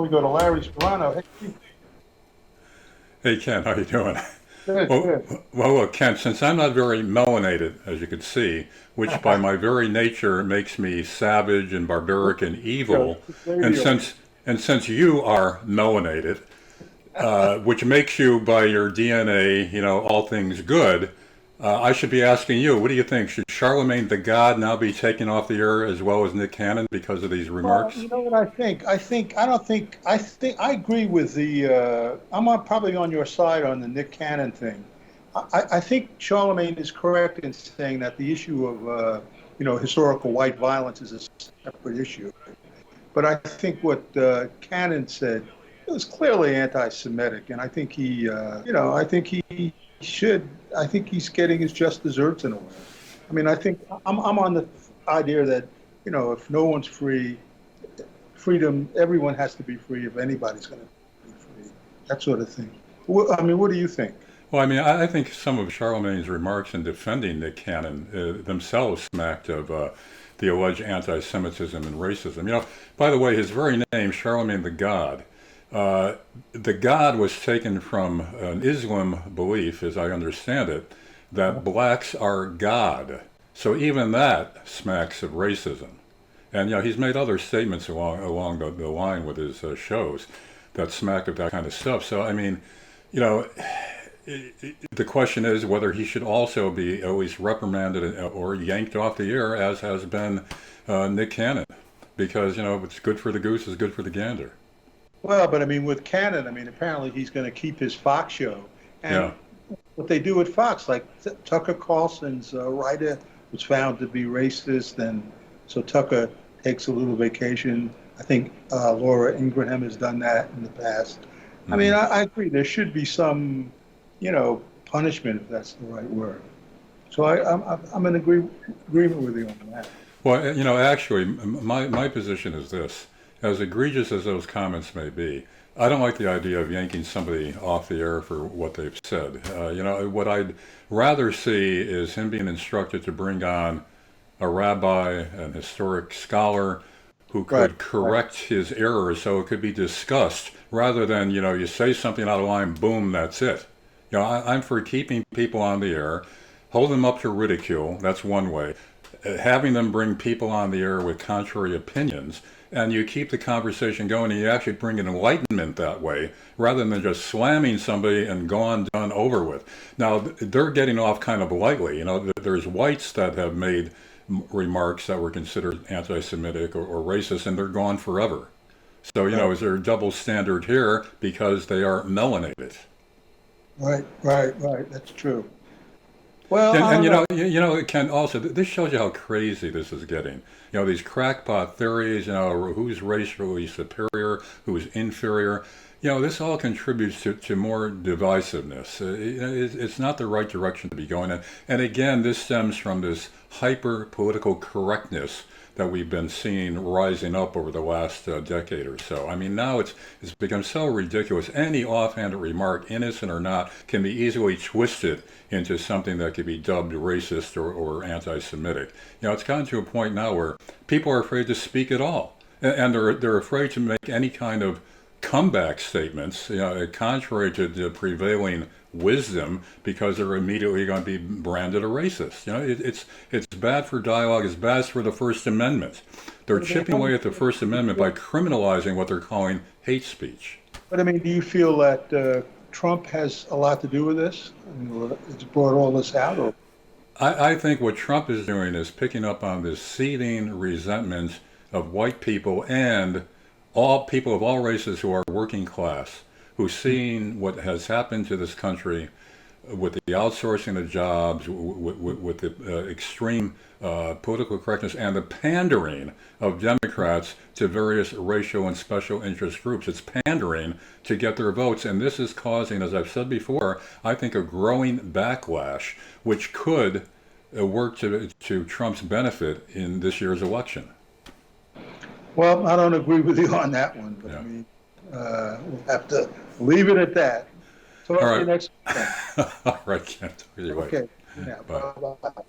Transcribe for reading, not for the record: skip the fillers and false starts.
we go to Larry Sparano. Hey, Hey Ken, how you doing? good, Well, good. well, Ken, since I'm not very melanated, as you can see, which by my very nature makes me savage and barbaric and Go, evil, there and you are. since you are melanated, which makes you by your DNA, all things good, I should be asking you, what do you think? Should Charlemagne the God now be taken off the air as well as Nick Cannon because of these Well, remarks? you know what I think? I think I agree with probably on your side on the Nick Cannon thing. I think Charlemagne is correct in saying that the issue of historical white violence is a separate issue. But I think what Cannon said was clearly anti-Semitic, and I think I think he should. I think he's getting his just desserts in a way. I mean, I think I'm on the idea that if no one's free, freedom, everyone has to be free if anybody's going to be free. That sort of thing. I mean, what do you think? Well, I mean, I think some of Charlemagne's remarks in defending Nick Cannon themselves smacked of the alleged anti-Semitism and racism. By the way, his very name, Charlemagne uh, the God was taken from an Islam belief, as I understand it, that blacks are God. So even that smacks of racism. And he's made other statements along the line with his shows that smack of that kind of stuff. So I mean, you know, the question is whether he should also be at least reprimanded or yanked off the air, as has been Nick Cannon, because it's good for the goose is good for the gander. Well, but I mean, with Cannon, I mean, apparently he's going to keep his Fox show, Yeah. and what they do at Fox, like Tucker Carlson's writer was found to be racist, and so Tucker takes a little vacation. I think Laura Ingraham has done that in the past. I mean, Hmm. I agree. There should be some, punishment if that's the right word. So I'm in agreement with you on that. Well, actually, my position is this. As egregious as those comments may be, I don't like the idea of yanking somebody off the air for what they've said. What I'd rather see is him being instructed to bring on a rabbi, an historic scholar who Right, could right. correct his errors so it could be discussed rather than, you say something out of line, boom, that's it. I'm for keeping people on the air, hold them up to ridicule, that's one way. Having them bring people on the air with contrary opinions, and you keep the conversation going, and you actually bring enlightenment that way, rather than just slamming somebody and gone, done, over with. Now, they're getting off kind of lightly. There's whites that have made remarks that were considered anti-Semitic or racist, and they're gone forever. So, Right, is there a double standard here because they are melanated? right, right, right. That's true. Well, And I don't know. it can also, this shows you how crazy this is getting. These crackpot theories, who's racially superior, who's inferior. This all contributes to more divisiveness. It's not the right direction to be going in. And again, this stems from this hyper political correctness that we've been seeing rising up over the last decade or so. I mean, now it's become so ridiculous. Any offhanded remark, innocent or not, can be easily twisted into something that could be dubbed racist or anti-Semitic. It's gotten to a point now where people are afraid to speak at all, and they're afraid to make any kind of comeback statements, contrary to the prevailing wisdom, because they're immediately going to be branded a racist. It's bad for dialogue. It's bad for the First Amendment. They're But I mean, chipping away at the First Amendment by criminalizing what they're calling hate speech. do you feel that Trump has a lot to do with this? I mean, it's brought all this out, or I think what Trump is doing is picking up on this seething resentment of white people and all people of all races who are working class, who seeing what has happened to this country with the outsourcing of jobs, with the extreme political correctness and the pandering of Democrats to various racial and special interest groups. It's pandering to get their votes. And this is causing, as I've said before, I think a growing backlash, which could work to Trump's benefit in this year's election. well, I don't agree with you on that one. But I Yeah. mean, we'll have to leave it at that. Talk All to you right. next time. All right, Kent. Talk to you later. Okay. Yeah. Bye. Bye bye.